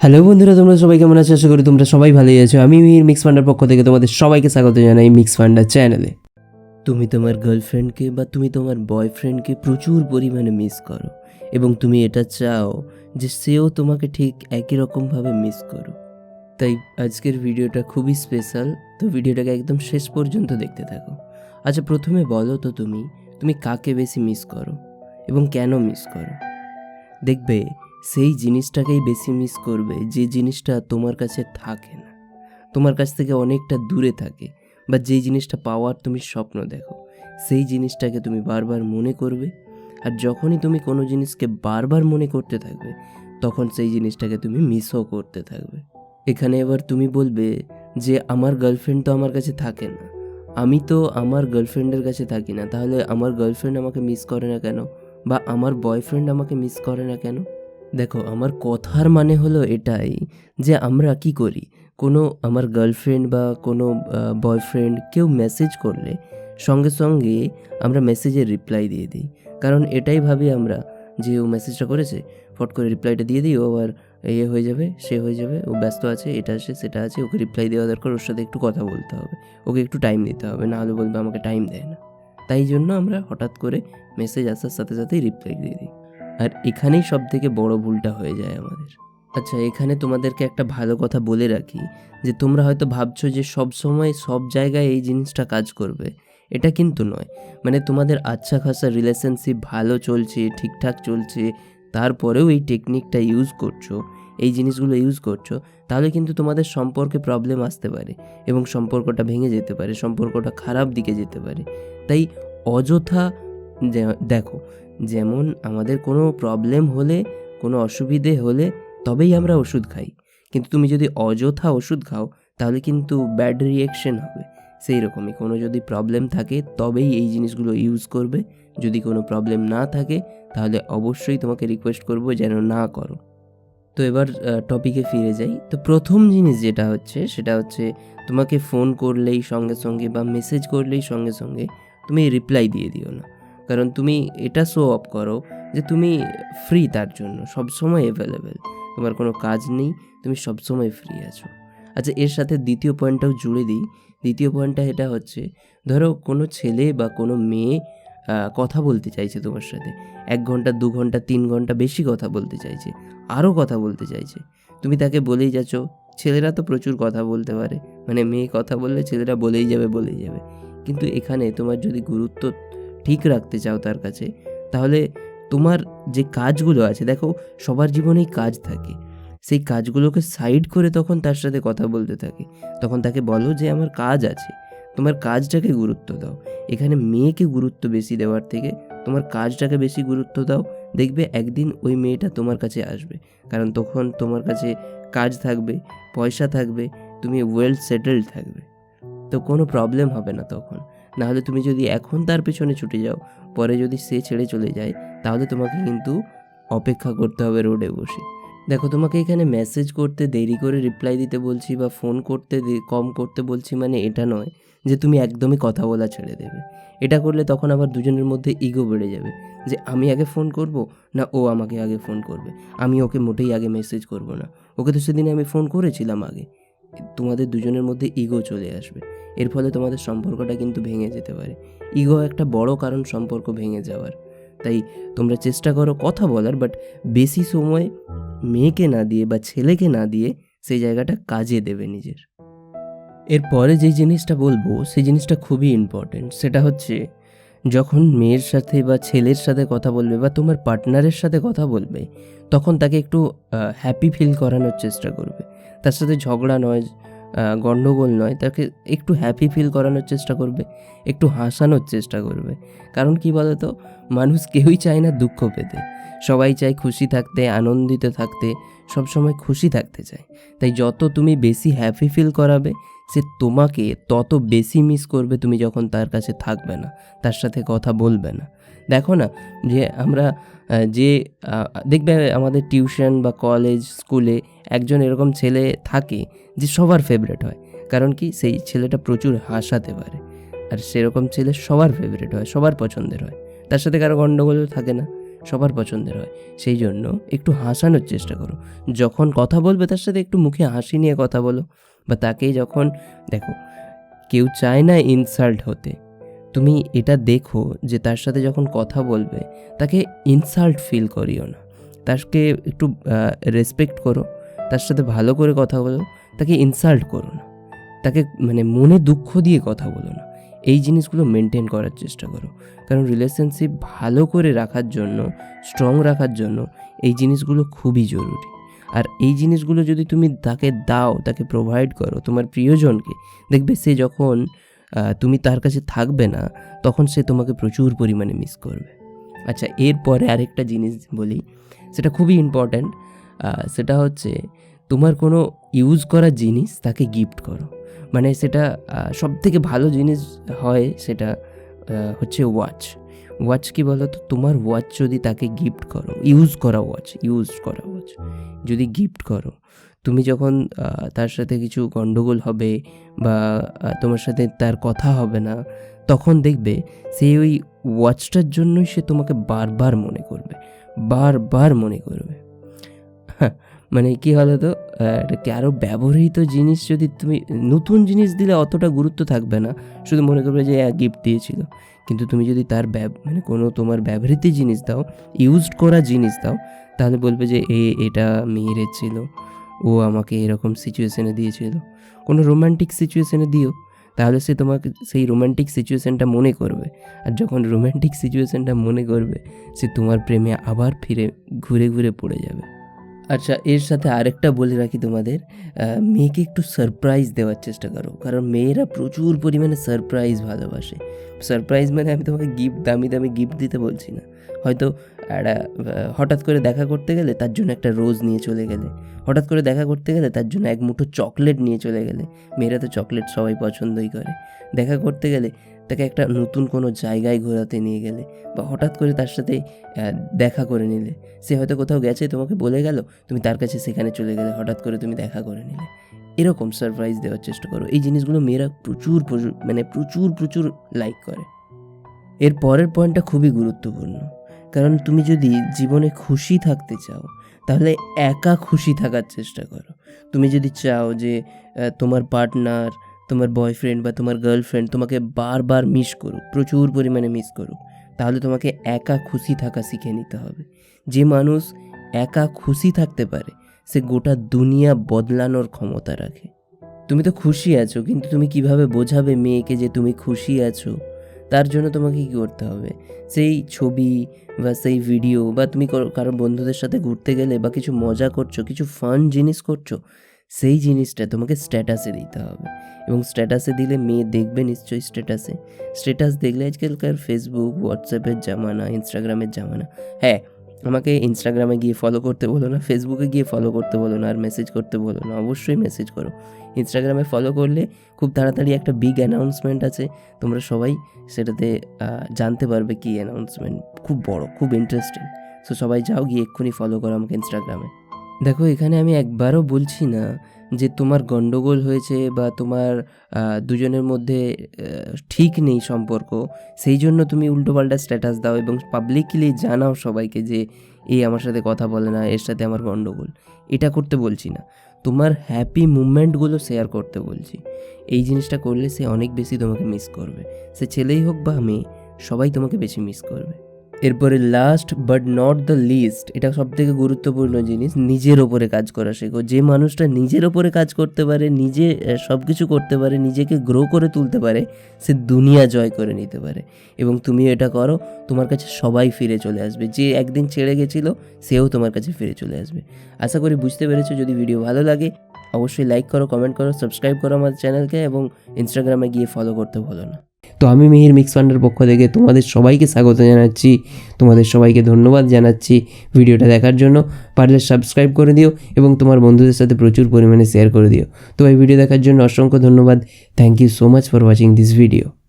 Hello বন্ধুরা, তোমরা সবাই কেমন আছো? আশা করি তোমরা সবাই ভালোই আছো। আমি মিহির মিক্সফান্ডার পক্ষ থেকে তোমাদের সবাইকে স্বাগত জানাই মিক্সফান্ডার চ্যানেলে। তুমি তোমার গার্লফ্রেন্ডকে বা তুমি তোমার বয়ফ্রেন্ডকে প্রচুর পরিমাণে মিস করো এবং তুমি এটা চাও যে সেও তোমাকে ঠিক একই রকমভাবে মিস করো। তাই আজকের ভিডিওটা খুবই স্পেশাল, তো ভিডিওটাকে একদম শেষ পর্যন্ত দেখতে থাকো। আচ্ছা, প্রথমে বলো তো তুমি কাকে বেশি মিস করো এবং কেন মিস করো? দেখবে সেই জিনিসটাকেই বেশি মিস করবে যে জিনিসটা তোমার কাছে থাকে না, তোমার কাছ থেকে অনেকটা দূরে থাকে, বা যেই জিনিসটা পাওয়ার তুমি স্বপ্ন দেখো, সেই জিনিসটাকে তুমি বারবার মনে করবে। আর যখনই তুমি কোনো জিনিসকে বারবার মনে করতে থাকবে তখন সেই জিনিসটাকে তুমি মিসও করতে থাকবে। এখানে এবার তুমি বলবে যে আমার গার্লফ্রেন্ড তো আমার কাছে থাকে না, আমি তো আমার গার্লফ্রেন্ডের কাছে থাকি না, তাহলে আমার গার্লফ্রেন্ড আমাকে মিস করে না কেন, বা আমার বয়ফ্রেন্ড আমাকে মিস করে না কেন? দেখো, আমার কথার মানে হলো এটাই যে আমরা কি করি, কোনো আমার গার্লফ্রেন্ড বা কোনো বয়ফ্রেন্ড কেউ মেসেজ করলে সঙ্গে সঙ্গে আমরা মেসেজের রিপ্লাই দিয়ে দিই। কারণ এটাই ভাবি আমরা যে ও মেসেজটা করেছে, ফট করে রিপ্লাইটা দিয়ে দিই, ও আবার হয়ে যাবে, সে হয়ে যাবে, ও ব্যস্ত আছে, এটা আছে সেটা আছে, ওকে রিপ্লাই দেওয়া দরকার, ওর সাথে একটু কথা বলতে হবে, ওকে একটু টাইম দিতে হবে, নাহলে বলবে আমাকে টাইম দেয় না। তাই জন্য আমরা হঠাৎ করে মেসেজ আসার সাথে সাথেই রিপ্লাই দিয়ে দিই। আর এখানেই সব থেকে বড় ভুলটা হয়ে যায় আমাদের। আচ্ছা, এখানে তোমাদেরকে একটা ভালো কথা বলে রাখি যে তোমরা হয়তো ভাবছো যে সব সময় সব জায়গায় এই জিনিসটা কাজ করবে, এটা কিন্তু নয়। মানে তোমাদের আচ্ছা খাসা রিলেশনশিপ ভালো চলছে, ঠিকঠাক চলছে, তারপরেও এই টেকনিকটা ইউজ করছো, এই জিনিসগুলো ইউজ করছো, তাহলে কিন্তু তোমাদের সম্পর্কে প্রবলেম আসতে পারে এবং সম্পর্কটা ভেঙে যেতে পারে, সম্পর্কটা খারাপ দিকে যেতে পারে। তাই অযথা দেখো, যেমন আমাদের কোনো প্রবলেম হলে, কোনো অসুবিধে হলে তবেই আমরা ওষুধ খাই, কিন্তু তুমি যদি অযথা ওষুধ খাও তাহলে কিন্তু ব্যাড রিয়েকশন হবে। সেই রকমই কোনো যদি প্রবলেম থাকে তবেই এই জিনিসগুলো ইউজ করবে, যদি কোনো প্রবলেম না থাকে তাহলে অবশ্যই তোমাকে রিকোয়েস্ট করব যেন না করো। তো এবার টপিকে ফিরে যাই। তো প্রথম জিনিস যেটা হচ্ছে সেটা হচ্ছে তোমাকে ফোন করলেই সঙ্গে সঙ্গে বা মেসেজ করলেই সঙ্গে সঙ্গে তুমি রিপ্লাই দিয়ে দিও না। কারণ তুমি এটা শো অফ করো যে তুমি ফ্রি, তার জন্য সবসময় অ্যাভেলেবেল, তোমার কোনো কাজ নেই, তুমি সবসময় ফ্রি আছো। আচ্ছা, এর সাথে দ্বিতীয় পয়েন্টটাও জুড়ে দিই। দ্বিতীয় পয়েন্টটা এটা হচ্ছে, ধরো কোনো ছেলে বা কোনো মেয়ে কথা বলতে চাইছে তোমার সাথে, 1 ঘন্টা 2 ঘন্টা 3 ঘন্টা বেশি কথা বলতে চাইছে, আরও কথা বলতে চাইছে, তুমি তাকে বলেই যাচ্ছ। ছেলেরা তো প্রচুর কথা বলতে পারে, মানে মেয়ে কথা বললে ছেলেরা বলেই যাবে। কিন্তু এখানে তোমার যদি গুরুত্ব ঠিক রাখতে চাও তার কাছে, তাহলে তোমার যে কাজগুলো আছে, দেখো সবার জীবনেই কাজ থাকে, সেই কাজগুলোকে সাইড করে তখন তার সাথে কথা বলতে থাকে, তখন তাকে বলো যে আমার কাজ আছে, তোমার কাজটাকে গুরুত্ব দাও। এখানে মেয়েকে গুরুত্ব বেশি দেওয়ার থেকে তোমার কাজটাকে বেশি গুরুত্ব দাও, দেখবে একদিন ওই মেয়েটা তোমার কাছে আসবে, কারণ তখন তোমার কাছে কাজ থাকবে, পয়সা থাকবে, তুমি ওয়েল সেটেলড থাকবে, তো কোনো প্রবলেম হবে না তখন। নাহলে তুমি যদি এখন তার পেছনে ছুটে যাও, পরে যদি সে ছেড়ে চলে যায়, তাহলে তোমাকে কিন্তু অপেক্ষা করতে হবে রোডে বসে। দেখো, তোমাকে এখানে মেসেজ করতে দেরি করে রিপ্লাই দিতে বলছি বা ফোন করতে কম করতে বলছি, মানে এটা নয় যে তুমি একদমই কথা বলা ছেড়ে দেবে। এটা করলে তখন আবার দুজনের মধ্যে ইগো বেড়ে যাবে, যে আমি আগে ফোন করব না ও আমাকে আগে ফোন করবে, আমি ওকে মোটেই আগে মেসেজ করব না, ওকে তো সেদিন আমি ফোন করেছিলাম আগে। তোমাদের দুজনের মধ্যে ইগো চলে আসবে, এর ফলে তোমাদের সম্পর্কটা কিন্তু ভেঙে যেতে পারে। ইগো একটা বড় কারণ সম্পর্ক ভেঙে যাওয়ার। তাই তোমরা চেষ্টা করো কথা বলার, বাট বেশি সময় মেয়েকে না দিয়ে বা ছেলেকে না দিয়ে সেই জায়গাটা কাজে দেবে নিজের। এরপরে যেই জিনিসটা বলবো সেই জিনিসটা খুবই ইম্পর্টেন্ট, সেটা হচ্ছে যখন মেয়ের সাথে বা ছেলের সাথে কথা বলবে বা তোমার পার্টনারের সাথে কথা বলবে, তখন তাকে একটু হ্যাপি ফিল করানোর চেষ্টা করবে। তার সাথে ঝগড়া নয়, গণ্ডগোল নয়, তাকে একটু হ্যাপি ফিল করানোর চেষ্টা করবে, একটু হাসানোর চেষ্টা করবে। কারণ কি বলো তো, মানুষ কেউই চায় না দুঃখ পেতে, সবাই চায় খুশি থাকতে, আনন্দিত থাকতে, সবসময় খুশি থাকতে চায়। তাই যত তুমি বেশি হ্যাপি ফিল করাবে, সে তোমাকে তত বেশি মিস করবে তুমি যখন তার কাছে থাকবে না, তার সাথে কথা বলবে না। দেখো না, যে আমরা দেখবে আমাদের টিউশন বা কলেজ স্কুলে একজন এরকম ছেলে থাকে যে সবার ফেভারিট হয়। কারণ কি, সেই ছেলেটা প্রচুর হাসাতে পারে, আর সেরকম ছেলে সবার ফেভারিট হয়, সবার পছন্দের হয়, তার সাথে কারো গণ্ডগোল থাকে না। সবার পছন্দের হয়। সেই জন্য একটু হাসানোর চেষ্টা করো। যখন কথা বলবে তার সাথে একটু মুখে হাসি নিয়ে কথা বলো, বা তাকে যখন দেখো, কেউ চায় না ইনসাল্ট হতে, তুমি এটা দেখো যে তার সাথে যখন কথা বলবে তাকে ইনসাল্ট ফিল করিও না, তাকে একটু রেসপেক্ট করো, তার সাথে ভালো করে কথা বলো, তাকে ইনসাল্ট করো না, তাকে মানে মনে দুঃখ দিয়ে কথা বলো না। এই জিনিসগুলো মেনটেন করার চেষ্টা করো, কারণ রিলেশনশিপ ভালো করে রাখার জন্য, স্ট্রং রাখার জন্য এই জিনিসগুলো খুবই জরুরি। আর এই জিনিসগুলো যদি তুমি তাকে দাও, তাকে প্রোভাইড করো তোমার প্রিয়জনকে, দেখবে সে যখন তুমি তার কাছে থাকবে না তখন সে তোমাকে প্রচুর পরিমাণে মিস করবে। আচ্ছা, এরপরে আরেকটা জিনিস বলি, সেটা খুবই ইম্পর্ট্যান্ট। সেটা হচ্ছে তোমার কোনো ইউজ করা জিনিস তাকে গিফট করো। মানে সেটা সবথেকে ভালো জিনিস হয়, সেটা হচ্ছে ওয়াচ কি বলো তো, তোমার ওয়াচ যদি তাকে গিফট করো, ইউজ করা ওয়াচ যদি গিফট করো, তুমি যখন তার সাথে কিছু গণ্ডগোল হবে বা তোমার সাথে তার কথা হবে না, তখন দেখবে সে ওই ওয়াচটার জন্যই সে তোমাকে বারবার মনে করবে। মানে কী হলো তো, আরও ব্যবহৃত জিনিস যদি তুমি, নতুন জিনিস দিলে অতটা গুরুত্ব থাকবে না, শুধু মনে করবে যে গিফট দিয়েছিল। কিন্তু তুমি যদি তার মানে কোনো তোমার ব্যবহৃত জিনিস দাও, ইউজড করা জিনিস দাও, তাহলে বলবে যে এটা মিহিরের ছিল, ও আমাকে এরকম সিচুয়েশানে দিয়েছিল। কোনো রোম্যান্টিক সিচুয়েশানে দিও, তাহলে সে তোমাকে সেই রোম্যান্টিক সিচুয়েশানটা মনে করবে। আর যখন রোম্যান্টিক সিচুয়েশানটা মনে করবে, সে তোমার প্রেমে আবার ঘুরে ঘুরে পড়ে যাবে। আচ্ছা, এর সাথে আরেকটা বলে রাখি তোমাদের, মেয়েকে একটু সারপ্রাইজ দেওয়ার চেষ্টা করো, কারণ মেয়েরা প্রচুর পরিমাণে সারপ্রাইজ ভালোবাসে। সারপ্রাইজ মানে আমি তোমাকে দামি দামি গিফট দিতে বলছি না, হয়তো একটা হঠাৎ করে দেখা করতে গেলে তার জন্য একটা রোজ নিয়ে চলে গেলে, হঠাৎ করে দেখা করতে গেলে তার জন্য এক মুঠো চকলেট নিয়ে চলে গেলে। মেয়েরা তো চকলেট সবাই পছন্দই করে। দেখা করতে গেলে তাকে একটা নতুন কোনো জায়গায় ঘোরাতে নিয়ে গেলে, বা হঠাৎ করে তার সাথে দেখা করে নিলে। সে হয়তো কোথাও গেছে, তোমাকে বলে গেল, তুমি তার কাছে সেখানে চলে গেলে, হঠাৎ করে তুমি দেখা করে নিলে। এরকম সারপ্রাইজ দেওয়ার চেষ্টা করো। এই জিনিসগুলো মেয়েরা প্রচুর লাইক করে। এর পরের পয়েন্টটা খুবই গুরুত্বপূর্ণ, কারণ তুমি যদি জীবনে খুশি থাকতে চাও, তাহলে একা খুশি থাকার চেষ্টা করো। তুমি যদি চাও যে তোমার পার্টনার, তোমার বয়ফ্রেন্ড বা তোমার গার্লফ্রেন্ড তোমাকে বারবার মিস করুক, প্রচুর পরিমাণে মিস করুক, তাহলে তোমাকে একা খুশি থাকা শিখে নিতে হবে। যে মানুষ একা খুশি থাকতে পারে, সে গোটা দুনিয়া বদলানোর ক্ষমতা রাখে। তুমি তো খুশি আছো, কিন্তু তুমি কিভাবে বোঝাবে মেয়েকে যে তুমি খুশি আছো? তার জন্য তোমাকে কী করতে হবে? সেই ছবি বা সেই ভিডিও, বা তুমি কারো বন্ধুদের সাথে ঘুরতে গেলে বা কিছু মজা করছো, কিছু ফান জিনিস করছো, সেই জিনিসটা তোমাকে স্ট্যাটাসে দিতে হবে। এবং স্ট্যাটাসে দিলে মেয়ে দেখবে নিশ্চয়ই। স্ট্যাটাস দেখলে, আজকালকার ফেসবুক, হোয়াটসঅ্যাপের জামানা, ইনস্টাগ্রামের জামানা। হ্যাঁ, আমাকে ইনস্টাগ্রামে গিয়ে ফলো করতে বলো না, ফেসবুকে গিয়ে ফলো করতে বলো না, আর মেসেজ করতে বলো না। অবশ্যই মেসেজ করো। ইনস্টাগ্রামে ফলো করলে খুব তাড়াতাড়ি একটা বিগ অ্যানাউন্সমেন্ট আছে, তোমরা সবাই সেটাতে জানতে পারবে কী অ্যানাউন্সমেন্ট, খুব বড়, খুব ইন্টারেস্টিং। সো সবাই যাও, গিয়ে এক্ষুনি ফলো করো আমাকে ইনস্টাগ্রামে। দেখো, এখানে আমি একবারও বলছি না যে তোমার গণ্ডগোল হয়েছে বা তোমার দুজনের মধ্যে ঠিক নেই সম্পর্ক, সেই জন্য তুমি উল্টোপাল্টা স্ট্যাটাস দাও এবং পাবলিকলি জানাও সবাইকে যে আমার সাথে কথা বলে না, এর সাথে আমার গণ্ডগোল। এটা করতে বলছি না, তোমার হ্যাপি মুভমেন্টগুলো শেয়ার করতে বলছি। এই জিনিসটা করলে সে অনেক বেশি তোমাকে মিস করবে। সে ছেলেই হোক বা মেয়ে, সবাই তোমাকে বেশি মিস করবে। এরপরে last but not the least, এটা সবথেকে গুরুত্বপূর্ণ জিনিস, নিজের ওপরে কাজ করা শেখো। যে মানুষটা নিজের ওপরে কাজ করতে পারে, নিজে সব কিছু করতে পারে, নিজেকে গ্রো করে তুলতে পারে, সে দুনিয়া জয় করে নিতে পারে। এবং তুমি এটা করো, তোমার কাছে সবাই ফিরে চলে আসবে। যে একদিন ছেড়ে গেছিলো, সেও তোমার কাছে ফিরে চলে আসবে। আশা করি বুঝতে পেরেছো। যদি ভিডিও ভালো লাগে অবশ্যই লাইক করো, কমেন্ট করো, সাবস্ক্রাইব করো আমার চ্যানেলকে, এবং ইনস্টাগ্রামে গিয়ে ফলো করতে ভুলো না। তো আমি মিহির মিক্সফান্ডার পক্ষ থেকে তোমাদের সবাইকে স্বাগত জানাচ্ছি, তোমাদের সবাইকে ধন্যবাদ জানাচ্ছি ভিডিওটা দেখার জন্য। পারলে সাবস্ক্রাইব করে দিও এবং তোমার বন্ধুদের সাথে প্রচুর পরিমাণে শেয়ার করে দিও। তো এই ভিডিও দেখার জন্য অসংখ্য ধন্যবাদ। Thank you so much for watching this video.